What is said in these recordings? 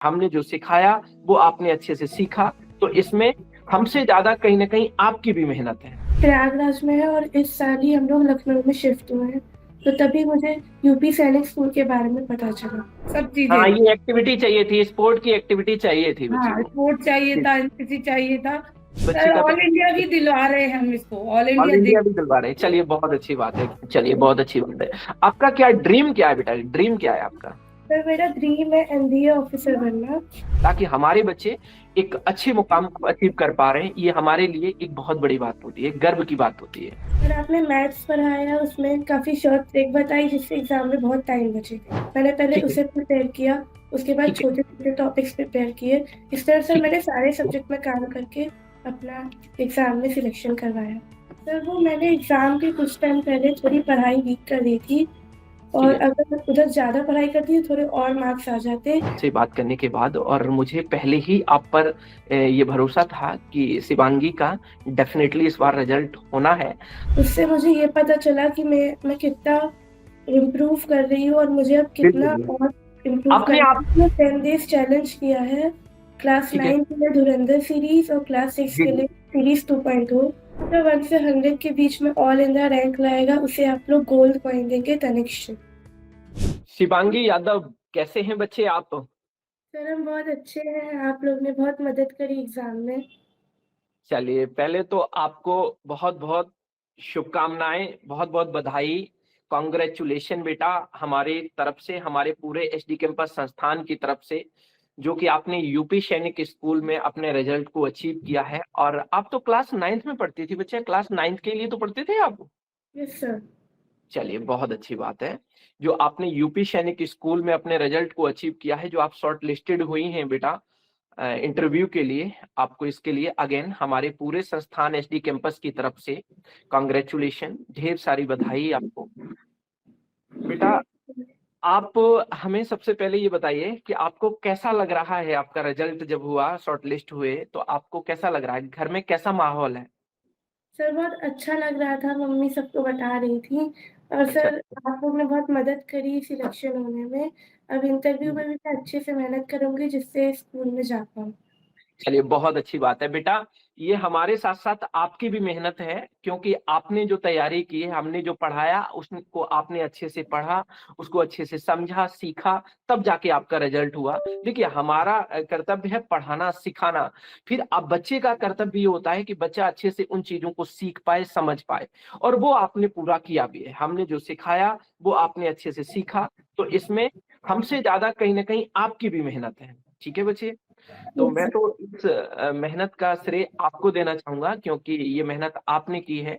हमने जो सिखाया वो आपने अच्छे से सीखा, तो इसमें हमसे ज़्यादा कहीं न कहीं आपकी भी मेहनत है। प्रयागराज में है और इस साल ही हम लोग लखनऊ में शिफ्ट हुए हैं, तो तभी मुझे यूपी सैनिक स्कूल के बारे में पता चला। सब चीजें हाँ, ये एक्टिविटी चाहिए थी, स्पोर्ट की एक्टिविटी चाहिए थी बच्ची हाँ, को। स्पोर्ट चाहिए जी, था, एनसीसी चाहिए था। बच्ची सर का तो ऑल इंडिया भी दिलवा रहे हैं हम इसको, ऑल ऑल इंडिया देख। इंडिया भी दिलवा रहे हैं। चलिए बहुत अच्छी बात है, चलिए बहुत अच्छी बात है। आपका क्या ड्रीम क्या है बेटा, ड्रीम क्या है आपका? सर मेरा ड्रीम है एमबीए ऑफिसर बनना। ताकि हमारे बच्चे एक अच्छे मुकाम को अचीव कर पा रहे हैं, ये हमारे लिए एक बहुत बड़ी बात होती है, गर्व की बात होती है। सर आपने मैथ्स पढ़ाया, उसमें काफी शॉर्ट ट्रिक बताई जिससे एग्जाम में बहुत टाइम बचे। मैंने पहले ठीक है, उसे प्रिपेयर किया, उसके बाद ठीक है, छोटे छोटे टॉपिक्स प्रिपेयर किए। इस तरह सर ठीक मैंने सारे सब्जेक्ट में काम करके अपना एग्जाम में सिलेक्शन करवाया। सर वो मैंने एग्जाम के कुछ टाइम पहले थोड़ी पढ़ाई वीक कर दी थी, ठीक और है। अगर मैं उधर ज्यादा पढ़ाई करती तो थोड़े और मार्क्स आ जाते। से बात करने के बाद और मुझे पहले ही आप पर ये भरोसा था कि शिवांगी का डेफिनेटली इस बार रिजल्ट होना है। उससे मुझे ये पता चला कि मैं कितना इम्प्रूव कर रही हूँ, और मुझे अब कितना बिल्कुल। और इम्प्रूव आपने करना आप है। 10 डेज चैलेंज किया है। क्लास ठीक है। 9 के लिए धुरंधर सीरीज और क्लास 6 जी के जी। लिए सीरीज 2.0। जो 1 से 100 के बीच में ऑल इंडिया रैंक लाएगा उसे आप लोग गोल्ड कॉइन देंगे तनिष्क। शिवांगी यादव, कैसे हैं बच्चे आप? सर हम बहुत अच्छे हैं, आप लोग ने बहुत मदद करी एग्जाम में। चलिए पहले तो आपको बहुत बहुत शुभकामनाएं, बहुत बहुत बधाई, कॉन्ग्रेचुलेशन बेटा, हमारे तरफ से, हमारे पूरे एसडी कैंपस संस्थान की तरफ से, जो कि आपने यूपी सैनिक स्कूल में अपने रिजल्ट को अचीव किया है। और आप तो क्लास 9th में पढ़ती थी बच्चे, क्लास 9th के लिए तो पढ़ते थे आप? Yes sir. चलिए बहुत अच्छी बात है, जो आपने यूपी सैनिक स्कूल में अपने रिजल्ट को अचीव किया है, जो आप शॉर्ट लिस्टेड हुई हैं बेटा इंटरव्यू के लिए। आपको इसके लिए अगेन हमारे पूरे संस्थान एसडी कैंपस की तरफ से कॉन्ग्रेचुलेशन, ढेर सारी बधाई आपको बेटा। आप हमें सबसे पहले ये बताइए कि आपको कैसा लग रहा है, आपका रिजल्ट जब हुआ, शॉर्ट लिस्ट हुए, तो आपको कैसा लग रहा है, घर में कैसा माहौल है? सर बहुत अच्छा लग रहा था, मम्मी सबको बता रही थी। और अच्छा। सर आप लोग ने बहुत मदद करी सिलेक्शन होने में। अब इंटरव्यू में भी मैं अच्छे से मेहनत करूंगी जिससे स्कूल में जा पाऊँ। चलिए बहुत अच्छी बात है बेटा, ये हमारे साथ साथ आपकी भी मेहनत है, क्योंकि आपने जो तैयारी की है, हमने जो पढ़ाया उसको आपने अच्छे से पढ़ा, उसको अच्छे से समझा, सीखा, तब जाके आपका रिजल्ट हुआ। देखिए हमारा कर्तव्य है पढ़ाना, सिखाना, फिर अब बच्चे का कर्तव्य ये होता है कि बच्चा अच्छे से उन चीजों को सीख पाए, समझ पाए, और वो आपने पूरा किया भी है। हमने जो सिखाया वो आपने अच्छे से सीखा, तो इसमें हमसे ज्यादा कहीं ना कहीं आपकी भी मेहनत है। ठीक है बच्चे, तो यस मैं सर। तो इस मेहनत का श्रेय आपको देना चाहूंगा, क्योंकि ये मेहनत आपने की है।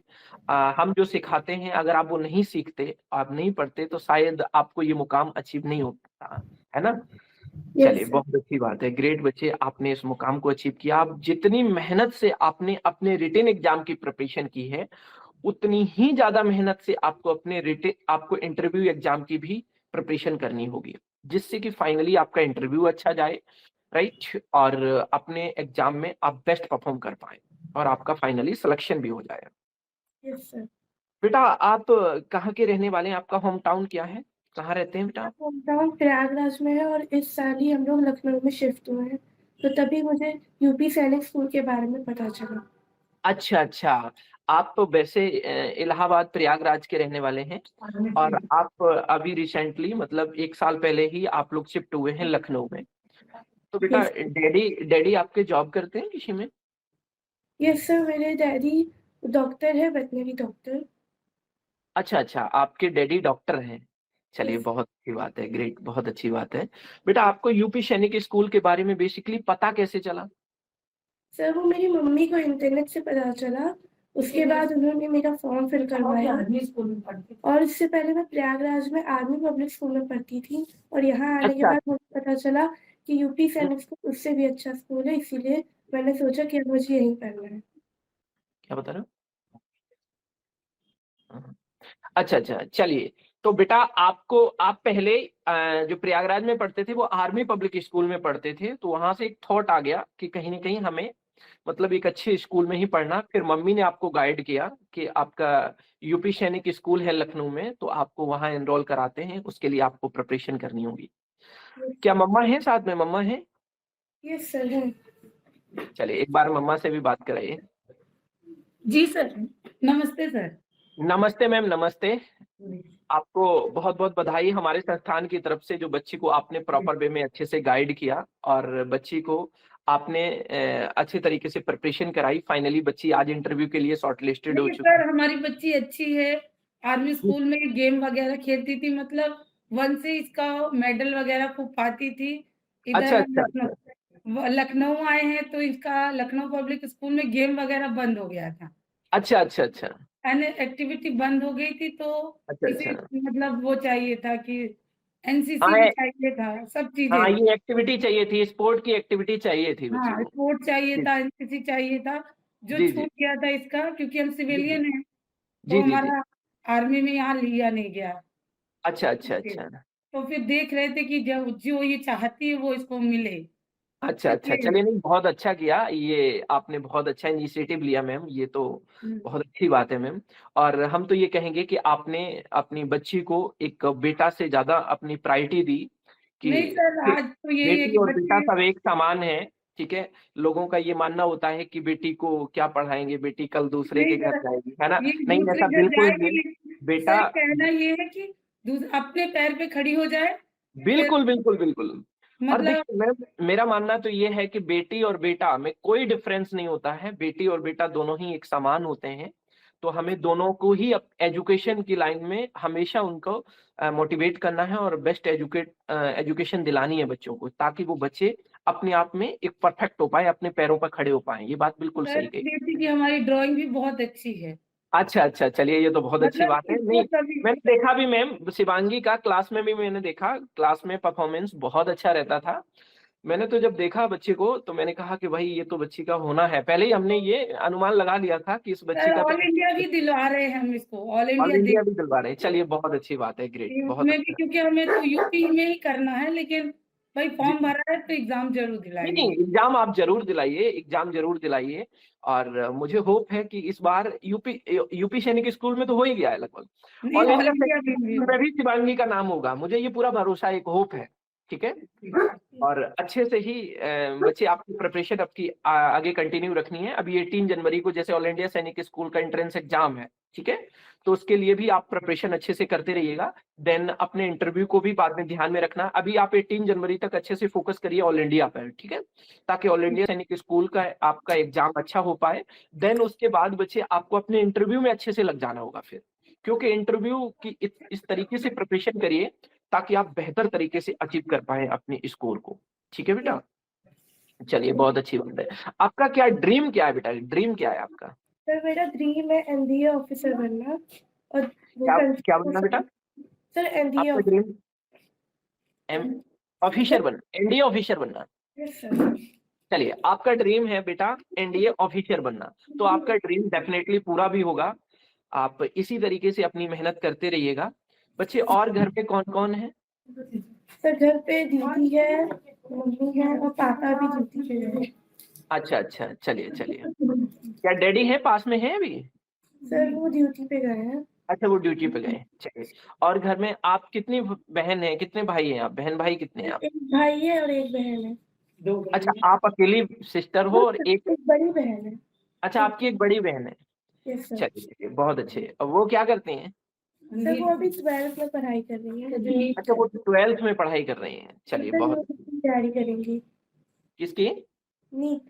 हम जो सिखाते हैं, अगर आप वो नहीं सीखते, आप नहीं पढ़ते, तो शायद आपको ये मुकाम अचीव नहीं हो पाता, है ना? चलिए यस सर। बहुत अच्छी बात है, ग्रेट बच्चे, आपने इस मुकाम को अचीव किया। आप जितनी मेहनत से आपने अपने रिटेन एग्जाम की प्रिपरेशन की है, उतनी ही ज्यादा मेहनत से आपको अपने रिटेन, आपको इंटरव्यू एग्जाम की भी प्रिपरेशन करनी होगी, जिससे कि फाइनली आपका इंटरव्यू अच्छा जाए, राइट, और अपने एग्जाम में आप बेस्ट परफॉर्म कर पाए और आपका फाइनली सिलेक्शन भी हो जाए। Yes sir. बेटा आप कहाँ के रहने वाले हैं, आपका होम टाउन क्या है, कहाँ रहते हैं बेटा मेरा आप? होम टाउन प्रयागराज में है और इस साल ही हम लोग लखनऊ में शिफ्ट हुए हैं, तो तभी मुझे यूपी सैनिक स्कूल के बारे में पता चला। अच्छा अच्छा, आप तो वैसे इलाहाबाद प्रयागराज के रहने वाले हैं, और आप अभी रिसेंटली मतलब 1 साल पहले ही आप लोग शिफ्ट हुए हैं लखनऊ में। तो बेटा यस। डैडी डैडी आपके जॉब करते हैं किसी में? यस सर, मेरे डैडी डॉक्टर है, वेटनरी डॉक्टर। अच्छा अच्छा, आपके डैडी डॉक्टर हैं। चलिए यस। बहुत अच्छी बात है, ग्रेट, बहुत अच्छी बात है। बेटा आपको यूपी सैनिक स्कूल के बारे में बेसिकली पता कैसे चला? सर वो मेरी मम्मी को इंटरनेट से पता चला, उसके बाद उन्होंने मेरा फॉर्म फिल करवाया। और इससे पहले मैं प्रयागराज में आर्मी पब्लिक स्कूल में पढ़ती थी, और यहाँ आने के अच्छा बाद अच्छा। मुझे पता चला कि यूपी हम्म, सैनिक स्कूल उससे भी अच्छा स्कूल है, इसीलिए मैंने सोचा कि अब मुझे यहीं पढ़ना है। क्या बता रहे हो? हाँ। अच्छा अच्छा, चलिए, तो बेटा आपको, आप पहले जो प्रयागराज में पढ़ते थे वो आर्मी पब्लिक स्कूल में पढ़ते थे, तो वहां से एक थॉट आ गया कि कहीं ना कहीं हमें मतलब एक अच्छे स्कूल में ही पढ़ना। फिर मम्मी ने आपको गाइड किया कि आपका यूपी सैनिक स्कूल है लखनऊ में, तो आपको वहां एनरोल कराते हैं, उसके लिए आपको प्रिपरेशन करनी होगी। क्या मम्मा है साथ में, मम्मा है? यस सर है। चलिए एक बार मम्मा से भी बात कराइए। जी सर, नमस्ते सर। नमस्ते मैम, नमस्ते। आपको बहुत बहुत बधाई हमारे संस्थान की तरफ से, जो बच्ची को आपने प्रॉपर वे में अच्छे से गाइड किया और बच्ची को आपने अच्छे तरीके से प्रिपरेशन कराई। फाइनली बच्ची आज इंटरव्यू के लिए शॉर्टलिस्टेड हो नहीं चुकी सर, हमारी बच्ची अच्छी है। आर्मी है। स्कूल में गेम वगैरह खेलती थी, मतलब 1 से इसका मेडल वगैरह खूब पाती थी। अच्छा इधर हम अच्छा अच्छा। लखनऊ आए हैं तो इसका लखनऊ पब्लिक स्कूल में गेम वगैरह बंद हो गया था, अच्छा अच्छा अच्छा यानी एक्टिविटी बंद हो गई थी, तो अच्छा इसे अच्छा। मतलब वो चाहिए था कि एनसीसी हाँ भी चाहिए था, सब हाँ, चीजें। ये एक्टिविटी चाहिए थी, स्पोर्ट की एक्टिविटी चाहिए थी बच्ची हाँ, को। स्पोर्ट चाहिए जी था, एनसीसी चाहिए था, जो जी जी छूट गया था इसका, क्योंकि हम जी जी सिविलियन हैं तो जी जी जी। हमारा आर्मी में यहाँ लिया नहीं गया। अच्छा अच्छा ओके, अच्छा तो फिर देख रहे थे कि जब जो ये चाहती है वो इसको मिले, अच्छा अच्छा। इसलिए। चलिए, नहीं बहुत अच्छा किया, ये आपने बहुत अच्छा इनिशिएटिव लिया मैम, ये तो बहुत अच्छी बात है मैम। और हम तो ये कहेंगे कि आपने अपनी बच्ची को एक बेटा से ज्यादा अपनी प्रायोरिटी दी कि नहीं सर, बे- आज तो यही है बेटी कि और बेटा बच्चे। सब एक समान है। ठीक है। लोगों का ये मानना होता है कि बेटी को क्या पढ़ाएंगे, बेटी कल दूसरे नहीं के घर सर, जाएगी, है ना। ये नहीं, दूसरे ऐसा घर बिल्कुल जाएगी, नहीं। लेकिन बेटा, सर कहना ये है कि अपने पैर पे खड़ी हो जाए, फिर बिल्कुल बिल्कुल बिल्कुल। और मतलब। देखिए मैं, मेरा मानना तो ये है कि बेटी और बेटा में कोई डिफरेंस नहीं होता है, बेटी और बेटा दोनों ही एक समान होते हैं। तो हमें दोनों को ही एजुकेशन की लाइन में हमेशा उनको मोटिवेट करना है और बेस्ट एजुकेशन दिलानी है बच्चों को, ताकि वो बच्चे अपने आप में एक परफेक्ट हो पाए, अपने पैरों पर खड़े हो पाए। ये बात बिल्कुल सर सही कही। बेटी की हमारी ड्राइंग भी बहुत अच्छी है, अच्छा अच्छा, चलिए ये तो बहुत अच्छी मतलब बात है। इसको नहीं, कभी। मैंने देखा भी मैम, शिवांगी का क्लास में भी मैंने देखा, क्लास में परफॉर्मेंस बहुत अच्छा रहता था। मैंने तो जब देखा बच्चे को तो मैंने कहा कि भाई ये तो बच्ची का होना है, पहले ही हमने ये अनुमान लगा लिया था कि इस बच्ची सर का तो ऑल इंडिया भी दिलवा रहे हैं हम इसको, ऑल ऑल इंडिया इंडिया देख भी दिलवा रहे हैं। चलिए बहुत अच्छी बात है, ग्रेट, बहुत में भी, अच्छा। क्योंकि हमें तो यूपी में ही करना है, लेकिन भाई जी, फॉर्म भरा है तो एग्जाम जरूर नहीं नहीं, दिलाएंगे। एग्जाम आप जरूर दिलाइए, एग्जाम जरूर दिलाइए। और मुझे होप है कि इस बार यूपी यूपी सैनिक स्कूल में तो हो ही गया है लगभग, नहीं, ऑल ऑल इंडिया इंडिया सैनिक में भी स्कूल में भी शिवांगी का नाम होगा, मुझे ये पूरा भरोसा, एक होप है। ठीक है। और अच्छे से ही बच्चे आपकी प्रिपरेशन आपकी आगे कंटिन्यू रखनी है। अभी 18 जनवरी को जैसे ऑल इंडिया सैनिक स्कूल का एंट्रेंस एग्जाम है, ठीक है, तो उसके लिए भी आप प्रिपरेशन अच्छे से करते रहिएगा। देन अपने इंटरव्यू को भी बाद में ध्यान में रखना। अभी आप 18 जनवरी तक अच्छे से फोकस करिए ऑल इंडिया पर, ठीक है, ताकि ऑल इंडिया सैनिक स्कूल का आपका एग्जाम अच्छा हो पाए। देन उसके बाद बच्चे आपको अपने इंटरव्यू में अच्छे से लग जाना होगा फिर, क्योंकि इंटरव्यू की इस तरीके से प्रिपरेशन करिए ताकि आप बेहतर तरीके से अचीव कर पाए अपने स्कोर को। ठीक है बेटा। चलिए बहुत अच्छी बात है। आपका क्या ड्रीम क्या है बेटा, ड्रीम क्या है आपका? सर मेरा ड्रीम है एनडीए ऑफिसर बनना, और वो क्या क्या बनना बेटा? कंट्री। सर एनडीए आपका ऑफिसर। ड्रीम ऑफिसर बनना, एनडीए ऑफिसर बनना। Yes sir. चलिए, आपका ड्रीम है बेटा एनडीए ऑफिसर बनना, तो आपका ड्रीम डेफिनेटली पूरा भी होगा। आप इसी तरीके से अपनी मेहनत करते रहिएगा। बच्चे और घर पे कौन कौन है? सर घर पे दीदी है, मम्मी है, और पापा भी ड्यूटी पे है। अच्छा अच्छा, चलिए चलिए। क्या डैडी है पास में है अभी? सर वो ड्यूटी पे गए हैं। अच्छा, वो ड्यूटी पे गए, चलिए। और घर में आप कितनी बहन है, कितने भाई हैं आप, बहन भाई कितने हैं आप? एक भाई है और एक बहन है। अच्छा, आप अकेली सिस्टर हो और एक, एक बड़ी बहन है। अच्छा आपकी एक बड़ी बहन है। Yes sir. चलिए चलिए, बहुत अच्छे। और वो क्या करती हैं? सर वो अभी 12th में पढ़ाई कर रही है। अच्छा, वो 12th में पढ़ाई कर रही हैं। चलिए सर बहुत वो अच्छी। उसकी तैयारी करेंगी। किसकी? नीट।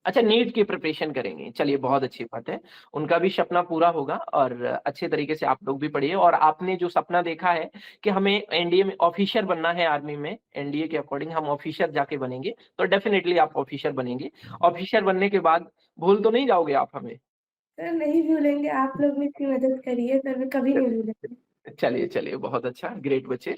अच्छा, नीट की प्रिपरेशन करेंगे। चलिए बहुत अच्छी बात है, उनका भी सपना पूरा होगा। और अच्छे तरीके से आप लोग भी पढ़िए। और आपने जो सपना देखा है कि हमें एनडीए में ऑफिसर बनना है, आर्मी में एनडीए के अकॉर्डिंग हम ऑफिसर जाके बनेंगे, तो डेफिनेटली आप ऑफिसर बनेंगे। ऑफिसर बनने के बाद भूल तो नहीं जाओगे आप हमें? सर नहीं भूलेंगे, आप लोग भी इतनी मदद करिए, सर मैं कभी नहीं भूलेंगे। चलिए चलिए, बहुत अच्छा, ग्रेट बच्चे।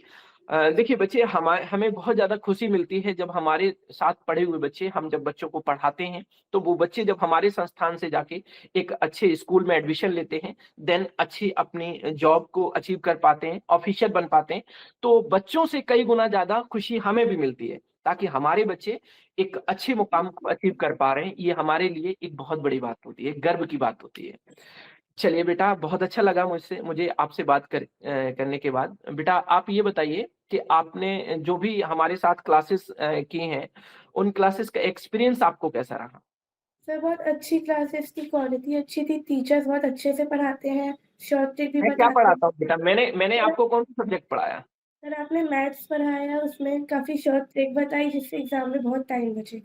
देखिए बच्चे, हमें बहुत ज्यादा खुशी मिलती है जब हमारे साथ पढ़े हुए बच्चे, हम जब बच्चों को पढ़ाते हैं तो वो बच्चे जब हमारे संस्थान से जाके एक अच्छे स्कूल में एडमिशन लेते हैं, देन अच्छी अपनी जॉब को अचीव कर पाते हैं, ऑफिसर बन पाते हैं, तो बच्चों से कई गुना ज्यादा खुशी हमें भी मिलती है, ताकि हमारे बच्चे एक अच्छे मुकाम को अचीव कर पा रहे हैं। ये हमारे लिए एक बहुत बड़ी बात होती है, गर्व की बात होती है। चलिए बेटा, बहुत अच्छा लगा मुझे आपसे बात करने के बाद। बेटा आप ये बताइए कि आपने जो भी हमारे साथ क्लासेस की हैं, उन क्लासेस का एक्सपीरियंस आपको कैसा रहा? सर बहुत अच्छी क्लासेस थी, क्वालिटी अच्छी थी, टीचर्स बहुत अच्छे से पढ़ाते हैं, शॉर्ट ट्रिक भी मैं क्या बताते हैं। पढ़ाता हूँ बेटा? मैंने आपको कौन सा सब्जेक्ट पढ़ाया? सर आपने मैथ्स पढ़ाया, उसमें काफ़ी शॉर्ट ट्रिक बताई जिससे एग्ज़ाम में बहुत टाइम बचे।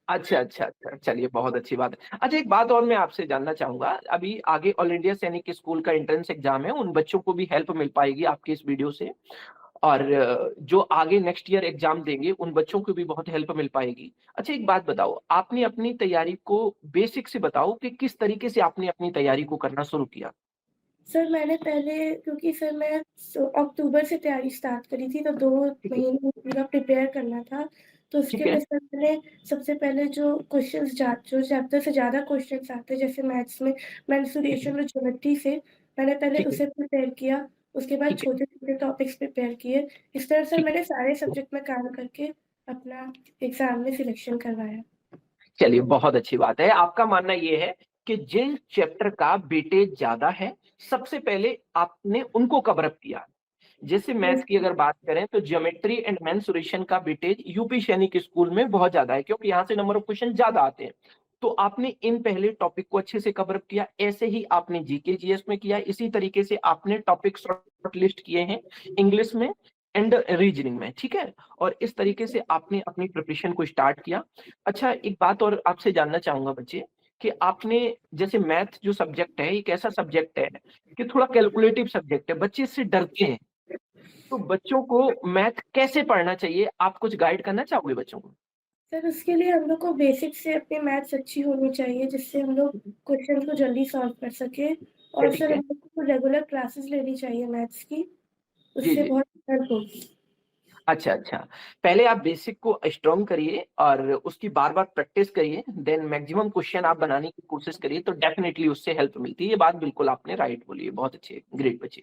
अच्छा, अच्छा, अच्छा। चलिए बहुत अच्छी बात है। अच्छा एक बात और मैं आपसे जानना चाहूँगा, अभी आगे ऑल इंडिया सैनिक स्कूल का एंट्रेंस एग्ज़ाम है, उन बच्चों को भी हेल्प मिल पाएगी आपकी इस वीडियो से। और जो आगे नेक्स्ट ईयर एग्ज़ाम देंगे, उन बच्चों को भी बहुत हेल्प मिल पाएगी। अच्छा एक बात बताओ, आपने अपनी तैयारी को बेसिक से बताओ कि किस तरीके से आपने अपनी तैयारी को करना शुरू किया? सर मैंने पहले, क्योंकि सर मैं अक्टूबर से तैयारी स्टार्ट करी थी, तो 2 ठीक है, महीने पूरा प्रिपेयर करना था। तो उसके ठीक है, लिए सर मैंने सबसे पहले जो चैप्टर से ज़्यादा क्वेश्चन्स आते हैं, जैसे मैथ्स में ठीक है, मेंसुरेशन और ज्योमेट्री से, मैंने पहले ठीक है, उसे प्रिपेयर किया। उसके बाद ठीक है। छोटे-छोटे टॉपिक्स प्रिपेयर किए। इस तरह से ठीक मैंने सारे सब्जेक्ट में काम करके अपना एग्ज़ाम में सिलेक्शन करवाया। चलिए बहुत अच्छी बात है। आपका मानना ये है कि जिन चैप्टर का वेटेज ज़्यादा है, सबसे पहले आपने उनको कवर अप किया। जैसे मैथ्स की अगर बात करें तो ज्योमेट्री एंड मेंसुरेशन का वेटेज यूपी सैनिक स्कूल में बहुत ज्यादा है, क्योंकि यहाँ से नंबर ऑफ क्वेश्चन ज्यादा आते हैं। तो आपने इन पहले टॉपिक को अच्छे से कवर अप किया, ऐसे ही आपने जीके जीएस में किया, इसी तरीके से आपने टॉपिक शॉर्ट लिस्ट किए हैं इंग्लिश में एंड रीजनिंग में, ठीक है। और इस तरीके से आपने अपनी प्रिपरेशन को स्टार्ट किया। अच्छा एक बात और आपसे जानना चाहूंगा बच्चे, कि आपने जैसे मैथ जो सब्जेक्ट है एक ऐसा सब्जेक्ट है कि थोड़ा कैलकुलेटिव सब्जेक्ट है, बच्चे इससे डरते हैं। तो बच्चों को मैथ कैसे पढ़ना चाहिए, आप कुछ गाइड करना चाहोगे बच्चों को? सर उसके लिए हम लोग को बेसिक से अपनी मैथ्स अच्छी होनी चाहिए, जिससे हम लोग क्वेश्चन को जल्दी सॉल्व कर सकें। और ठीक सर है। हम लोग को रेगुलर क्लासेस लेनी चाहिए मैथ्स की, जी उससे जी। बहुत हेल्प होगी। अच्छा अच्छा। पहले आप बेसिक को स्ट्रॉन्ग करिए और उसकी बार बार प्रैक्टिस करिए, देन मैक्सिमम क्वेश्चन आप बनाने की कोशिश करिए, तो डेफिनेटली उससे हेल्प मिलती है। ये बात बिल्कुल आपने राइट बोली है, बहुत अच्छे ग्रेट बच्चे।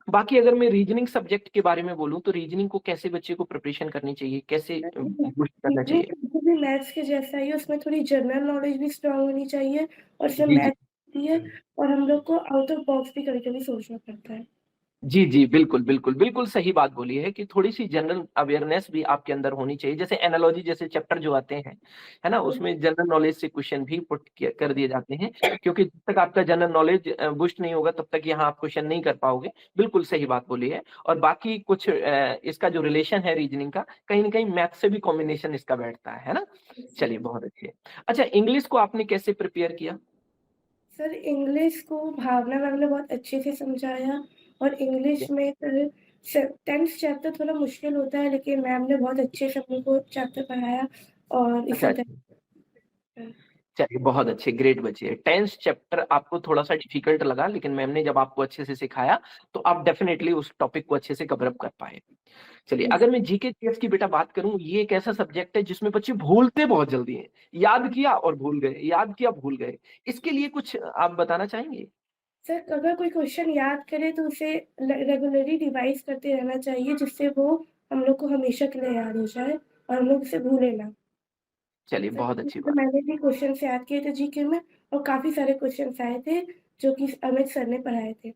बाकी अगर मैं रीजनिंग सब्जेक्ट के बारे में बोलूं तो रीजनिंग को कैसे बच्चे को प्रिपरेशन करनी चाहिए, कैसे बूस्ट करना रीजनिंग चाहिए? तो भी मैथ्स के जैसा ही है, उसमें थोड़ी जनरल नॉलेज भी स्ट्रांग होनी चाहिए, और सिर्फ जी जी। मैथ्स होती है, और हम लोग को आउट ऑफ बॉक्स भी कभी-कभी सोचना पड़ता है। जी, जी, बिल्कुल, बिल्कुल, बिल्कुल सही बात बोली है कि थोड़ी-सी जनरल अवेयरनेस भी आपके अंदर होनी चाहिए। जैसे एनालॉजी जैसे चैप्टर जो आते हैं, है ना? उसमें जनरल नॉलेज से क्वेश्चन भी पुट किया कर दिए जाते हैं, क्योंकि जब तक आपका जनरल नॉलेज बूस्ट नहीं होगा, तब तक यहाँ आप क्वेश्चन नहीं कर पाओगे। बिल्कुल सही बात बोली है। और बाकी कुछ इसका जो रिलेशन है रीजनिंग का, कहीं न कहीं मैथ से भी कॉम्बिनेशन इसका बैठता है ना? चलिए बहुत अच्छे। अच्छा इंग्लिश को आपने कैसे प्रिपेयर किया? सर इंग्लिश को भावना मैम ने बहुत अच्छे से समझाया, और इंग्लिश में सर 10th चैप्टर थोड़ा मुश्किल होता है, लेकिन मैम ने बहुत अच्छे से हम लोग को चैप्टर पढ़ाया, और अच्छा, इसी अच्छा। तरह। चलिए बहुत अच्छे, ग्रेट बच्चे। 10th चैप्टर आपको थोड़ा-सा डिफिकल्ट लगा, लेकिन मैम ने जब आपको अच्छे से सिखाया, तो आप डेफिनिटली उस टॉपिक को अच्छे से कवर अप कर पाए। चलिए, अगर मैं जीके जीएस की बेटा बात करूँ, ये एक ऐसा सब्जेक्ट है जिसमें बच्चे भूलते बहुत जल्दी हैं। याद किया और भूल गए, याद किया भूल गए। इसके लिए कुछ आप बताना चाहेंगे? सर अगर कोई क्वेश्चन याद करे तो उसे रेगुलरली रिवाइज करते रहना चाहिए, जिससे वो हम लोग को हमेशा के लिए याद हो जाए और हम लोग उसे भूले ना। चलिए सर बहुत अच्छी तो बात। मैंने भी क्वेश्चंस याद किए थे जीके में, और काफ़ी सारे क्वेश्चंस आए थे जो कि अमित सर ने पढ़ाए थे।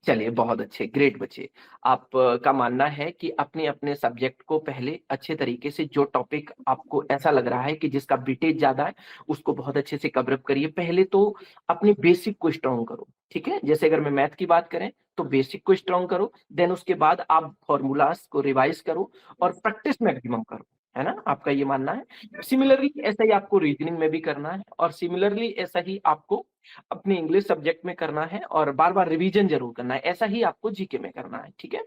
चलिए बहुत अच्छे, ग्रेट बच्चे। आप का मानना है कि अपने-अपने सब्जेक्ट को पहले अच्छे तरीके से जो टॉपिक आपको ऐसा लग रहा है कि जिसका वेटेज ज़्यादा है, उसको बहुत अच्छे से कवर अप करिए। पहले तो अपने बेसिक को स्ट्रॉन्ग करो, ठीक है? जैसे अगर मैं मैथ की बात करें, तो बेसिक को स्ट्रॉन्ग करो, देन उसके बाद आप फ़ॉर्मूलाज़ को रिवाइज़ करो और प्रैक्टिस मैक्सिमम करो, है ना? आपका ये मानना है। सिमिलरली ऐसा ही आपको रीजनिंग में भी करना है, और सिमिलरली ऐसा ही आपको अपने इंग्लिश सब्जेक्ट में करना है, और बार-बार रिवीजन ज़रूर करना है। ऐसा ही आपको जीके में करना है, ठीक है?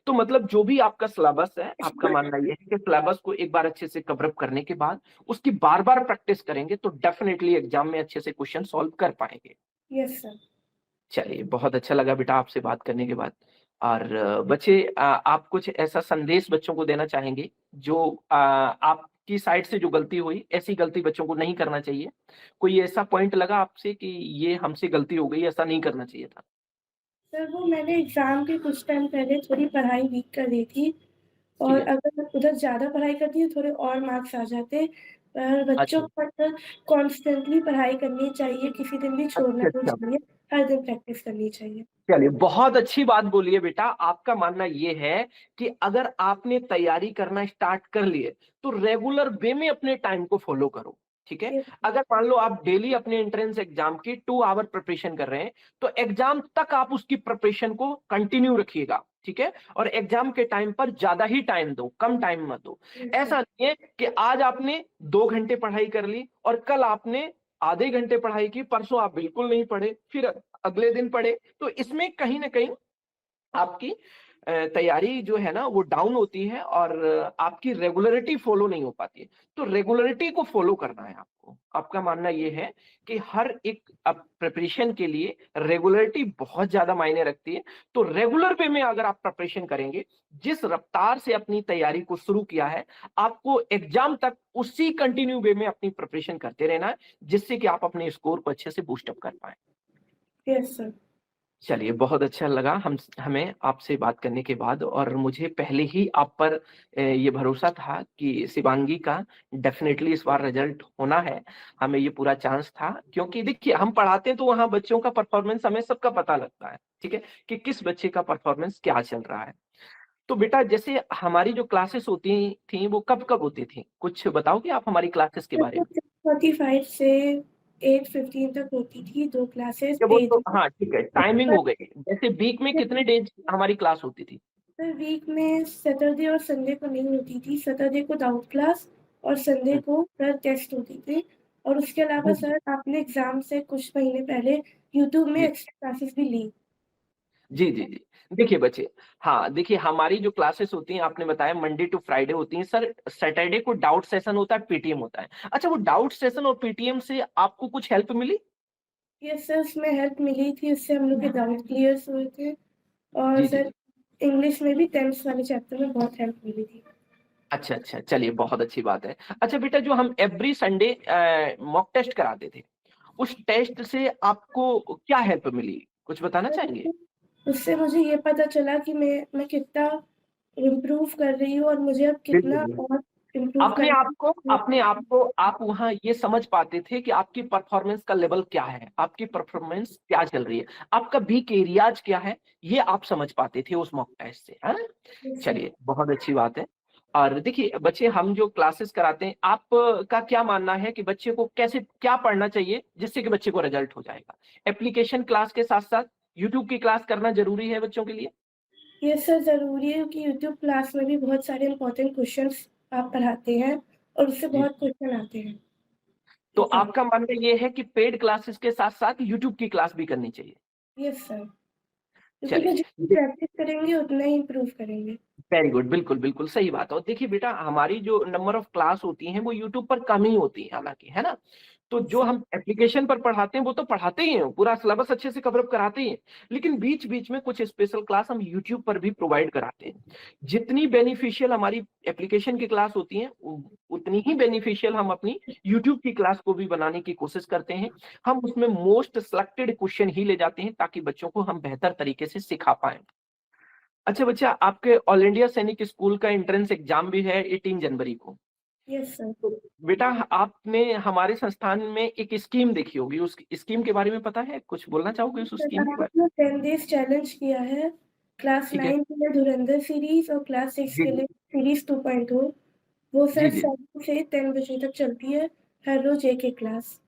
तो मतलब जो भी आपका सिलेबस है, आपका मानना ये है कि सिलेबस को एक बार अच्छे से कवर अप करने के बाद उसकी बार-बार प्रैक्टिस करेंगे तो डेफिनिटली एग्ज़ाम में अच्छे से क्वेश्चन सॉल्व कर पाएँगे। Yes sir. चलिए, बहुत अच्छा लगा बेटा आपसे बात करने के बाद। और बच्चे आप कुछ ऐसा संदेश बच्चों को देना चाहेंगे जो आपकी साइड से जो गलती हुई, ऐसी गलती बच्चों को नहीं करना चाहिए? कोई ऐसा पॉइंट लगा आपसे कि ये हमसे गलती हो गई, ऐसा नहीं करना चाहिए था? सर वो मैंने एग्ज़ाम के कुछ टाइम पहले थोड़ी पढ़ाई वीक कर दी थी, और ठीक है। अगर उधर ज़्यादा पढ़ाई करती है थोड़े और मार्क्स आ जाते। पर बच्चों अच्छा, को मतलब कॉन्स्टेंटली पढ़ाई करनी चाहिए, किसी दिन भी छोड़ना अच्छा, नहीं अच्छा। चाहिए, हर दिन प्रैक्टिस करनी चाहिए। चलिए, बहुत अच्छी बात बोली है बेटा। आपका मानना ये है कि अगर आपने तैयारी करना स्टार्ट कर लिए तो रेगुलर वे में अपने टाइम को फॉलो करो, ठीक है। यस अगर मान लो आप डेली अपने एंट्रेंस एग्जाम की 2 आवर प्रिपरेशन कर रहे हैं, तो एग्जाम तक आप उसकी प्रिपरेशन को कंटिन्यू रखिएगा, ठीक है। और एग्जाम के टाइम पर ज्यादा ही टाइम दो, कम टाइम मत दो। सर। ऐसा नहीं है कि आज आपने 2 घंटे पढ़ाई कर ली और कल आपने आधे घंटे पढ़ाई की, परसों आप बिल्कुल नहीं पढ़े, फिर अगले दिन पढ़े। तो इसमें कहीं ना कहीं आपकी तैयारी जो है ना वो डाउन होती है और आपकी रेगुलरिटी फॉलो नहीं हो पाती है। तो रेगुलरिटी को फॉलो करना है आपको। आपका मानना ये है कि हर एक प्रिपरेशन के लिए रेगुलरिटी बहुत ज्यादा मायने रखती है। तो रेगुलर वे में अगर आप प्रिपरेशन करेंगे, जिस रफ्तार से अपनी तैयारी को शुरू किया है, आपको एग्जाम तक उसी कंटिन्यू वे में अपनी प्रिपरेशन करते रहना है, जिससे कि आप अपने स्कोर को अच्छे से बूस्टअप कर पाए। Yes sir. चलिए, बहुत अच्छा लगा हमें आपसे बात करने के बाद। और मुझे पहले ही आप पर ये भरोसा था कि शिवांगी का डेफिनेटली इस बार रिजल्ट होना है। हमें ये पूरा चांस था, क्योंकि देखिए हम पढ़ाते हैं तो वहाँ बच्चों का परफॉर्मेंस हमें सबका पता लगता है, ठीक है, कि किस बच्चे का परफॉर्मेंस क्या चल रहा है। तो बेटा, जैसे हमारी जो क्लासेस होती थी वो कब कब होती थी, कुछ बताओगे आप हमारी क्लासेस के बारे में? 6:45 से 8:15 तक होती थी, 2 क्लासेस क्या वो डे तो, 2। हाँ ठीक है, टाइमिंग हो गई। जैसे वीक में कितने डेज हमारी क्लास होती थी? सर वीक में सैटरडे और संडे को नहीं होती थी। सैटरडे को डाउट क्लास और संडे को सर टेस्ट होती थी। और उसके अलावा जी सर आपने एग्ज़ाम से कुछ महीने पहले यूट्यूब में जी एक्स्ट्रा क्लासेस भी ली। जी जी जी। देखिए बच्चे, हाँ देखिए, हमारी जो क्लासेस होती हैं आपने बताया मंडे टू फ्राइडे होती हैं सर। सैटरडे को डाउट सेशन होता है, पीटीएम होता है। अच्छा, वो डाउट सेशन और पीटीएम से आपको कुछ हेल्प मिली? यस सर, उसमें हेल्प मिली थी, उससे हम लोग के डाउट क्लियर्स हुए थे। और जी जी सर जी। इंग्लिश में भी 10th वाले चैप्टर में बहुत हेल्प मिली थी। अच्छा अच्छा, चलिए बहुत अच्छी बात है। अच्छा बेटा, जो हम एवरी संडे मॉक टेस्ट कराते थे, उस टेस्ट से आपको क्या हेल्प मिली, कुछ बताना चाहेंगे? उससे मुझे ये पता चला कि मैं कितना इम्प्रूव कर रही हूँ और मुझे अब बिल्कुल कितना बिल्कुल। और इम्प्रूव अपने करना आप को है। अपने आप को आप वहां ये समझ पाते थे कि आपकी परफॉर्मेंस का लेवल क्या है, आपकी परफॉर्मेंस क्या चल रही है, आपका वीक एरियाज क्या है, ये आप समझ पाते थे उस मॉक टेस्ट से, है ना? Yes sir. चलिए, बहुत अच्छी बात है। और देखिए बच्चे, हम जो क्लासेस कराते हैं, आप का क्या मानना है कि बच्चे को कैसे क्या पढ़ना चाहिए जिससे कि बच्चे को रिजल्ट हो जाएगा? एप्लीकेशन क्लास के साथ साथ यूट्यूब की क्लास करना जरूरी है बच्चों के लिए? यस सर, ज़रूरी है क्योंकि यूट्यूब क्लास में भी बहुत सारे इम्पोर्टेंट क्वेश्चंस आप पढ़ाते हैं और उससे जी। बहुत क्वेश्चन आते हैं। तो एग्ज़ाम। आपका मानना ये है कि पेड क्लासेस के साथ साथ यूट्यूब की क्लास भी करनी चाहिए? यस सर, क्योंकि चलिए, वो जितनी प्रैक्टिस करेंगे उतना ही इम्प्रूव करेंगे। वेरी गुड, बिल्कुल बिल्कुल सही बात है। और देखिए बेटा, हमारी जो नंबर ऑफ क्लास होती हैं वो यूट्यूब पर कम ही होती है हालांकि, है ना? तो यस जो सर। हम एप्लीकेशन पर पढ़ाते हैं वो तो पढ़ाते ही हैं, पूरा सिलेबस अच्छे से कवर अप कराते ही हैं, लेकिन बीच बीच में कुछ स्पेशल क्लास हम यूट्यूब पर भी प्रोवाइड कराते हैं। जितनी बेनिफिशियल हमारी एप्लीकेशन की क्लास होती है, उतनी ही बेनिफिशियल हम अपनी यूट्यूब की क्लास को भी बनाने की कोशिश करते हैं। हम उसमें मोस्ट सिलेक्टेड क्वेश्चन ही ले जाते हैं ताकि बच्चों को हम बेहतर तरीके से सिखा पाए। अच्छा बच्चा, आपके ऑल इंडिया सैनिक स्कूल का एंट्रेंस एग्जाम भी है 18 जनवरी को। Yes sir. तो बेटा, आपने हमारे संस्थान में एक स्कीम देखी होगी, उस स्कीम के बारे में पता है, कुछ बोलना चाहोगे उस सर स्कीम के बारे आपने 10 डेज़ चैलेंज किया है। में? क्लास ठीक है। 9 के लिए धुरंधर सीरीज़ और क्लास 6 जी के जी लिए सीरीज़ 2.0। वो जी सर जी। 7 से 10 बजे तक चलती है, हर रोज़ एक-एक क्लास।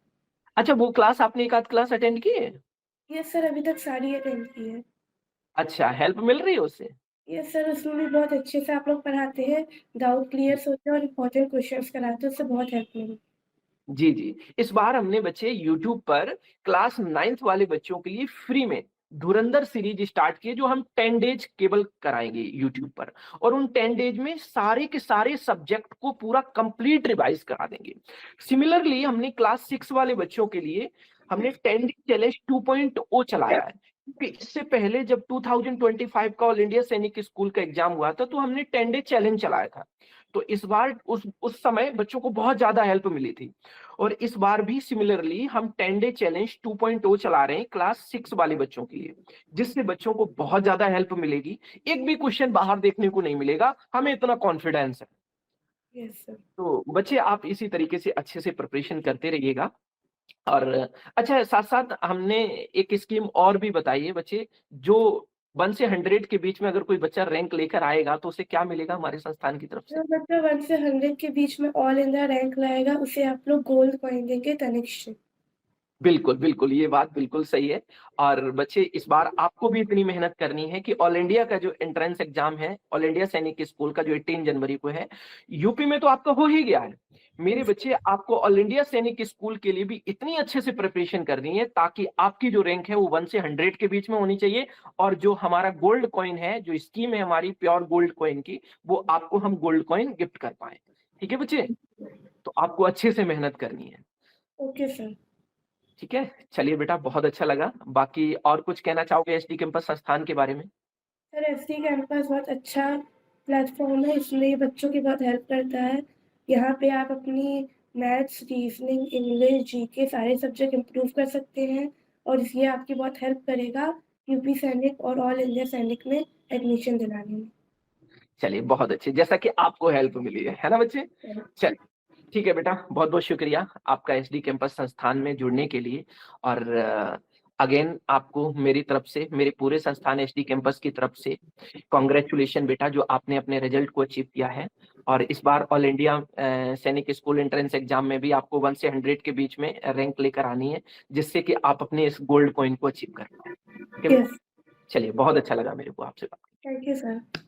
अच्छा, वो क्लास आपने एक आध क्लास अटेंड की है? यस सर, अभी तक सारी अटेंड की है। अच्छा, हेल्प मिल रही है उससे? यस सर, उसमें भी बहुत अच्छे से आप लोग पढ़ाते हैं, डाउट क्लियर्स होते हैं और इम्पोर्टेंट क्वेश्चंस कराते हैं, उससे बहुत हेल्प मिली। जी जी। इस बार हमने बच्चे यूट्यूब पर क्लास 9th वाले बच्चों के लिए फ्री में धुरंधर सीरीज स्टार्ट किए, जो हम 10 डेज केवल कराएंगे यूट्यूब पर। और उन 10 डेज में सारे के सारे सब्जेक्ट को पूरा कंप्लीट रिवाइज करा देंगे। सिमिलरली हमने क्लास 6 वाले बच्चों के लिए हमने 10 डे चैलेंज 2.0 चलाया है, क्योंकि इससे पहले जब 2025 का ऑल इंडिया सैनिक स्कूल का एग्जाम हुआ था तो हमने 10 डे चैलेंज चलाया था। तो इस बार उस समय बच्चों को बहुत ज्यादा हेल्प मिली थी। और इस बार भी सिमिलरली हम 10 डे चैलेंज 2.0 चला रहे हैं क्लास 6 वाले बच्चों के लिए, जिससे बच्चों को बहुत ज्यादा हेल्प मिलेगी। एक भी क्वेश्चन बाहर देखने को नहीं मिलेगा, हमें इतना कॉन्फिडेंस है। Yes sir. तो बच्चे आप इसी तरीके से अच्छे से प्रिपरेशन करते रहिएगा। और अच्छा, साथ साथ हमने एक स्कीम और भी बताई है बच्चे, जो 1 से 100 के बीच में अगर कोई बच्चा रैंक लेकर आएगा तो उसे क्या मिलेगा हमारे संस्थान की तरफ से? जो बच्चा 1 से 100 के बीच में ऑल इंडिया रैंक लाएगा, उसे आप लोग गोल्ड कॉइन देंगे तनिष्क से। बिल्कुल, बिल्कुल, ये बात बिल्कुल सही है। और बच्चे इस बार आपको भी इतनी मेहनत करनी है कि ऑल इंडिया का जो एंट्रेंस एग्ज़ाम है, ऑल इंडिया सैनिक स्कूल का जो 18 जनवरी को है, यूपी में तो आपका हो ही गया है। मेरे बच्चे, आपको ऑल इंडिया सैनिक स्कूल के लिए भी इतनी अच्छे से प्रिपरेशन करनी है ताकि आपकी जो रैंक है वो 1 से 100 के बीच में होनी चाहिए। और जो हमारा गोल्ड कॉइन है, जो स्कीम है हमारी प्योर गोल्ड कॉइन की, वो आपको हम गोल्ड कॉइन गिफ्ट कर पाएँ। ठीक है बच्चे? तो आपको अच्छे से मेहनत करनी है। Okay sir. ठीक है? चलिए बेटा, बहुत अच्छा लगा। बाकी और कुछ कहना चाहोगे एसडी कैंपस संस्थान के बारे में? सर एसडी कैंपस बहुत अच्छा प्लेटफॉर्म है, इसमें ये बच्चों की बहुत हेल्प करता है। यहाँ पे आप अपनी मैथ्स, रीजनिंग, इंग्लिश, जीके सारे सब्जेक्ट इम्प्रूव कर सकते हैं और ये आपकी बहुत हेल्प करेगा यूपी सैनिक और ऑल इंडिया सैनिक में एडमिशन दिलाने में। चलिए, बहुत अच्छे, जैसा कि आपको हेल्प मिली है ना बच्चे? चलिए, ठीक है बेटा, बहुत-बहुत शुक्रिया आपका एसडी कैंपस संस्थान में जुड़ने के लिए। और अगेन आपको मेरी तरफ से, मेरे पूरे संस्थान एसडी कैंपस की तरफ से कांग्रेचुलेशन बेटा, जो आपने अपने रिजल्ट को अचीव किया है। और इस बार ऑल इंडिया सैनिक स्कूल एंट्रेंस एग्जाम में भी आपको 1 से 100 के बीच में रैंक लेकर आनी है, जिससे कि आप अपने इस गोल्ड कॉइन को अचीव कर पाएँ। ठीक है? यस। चलिए, बहुत अच्छा लगा मेरे को आपसे बात करके। Thank you sir.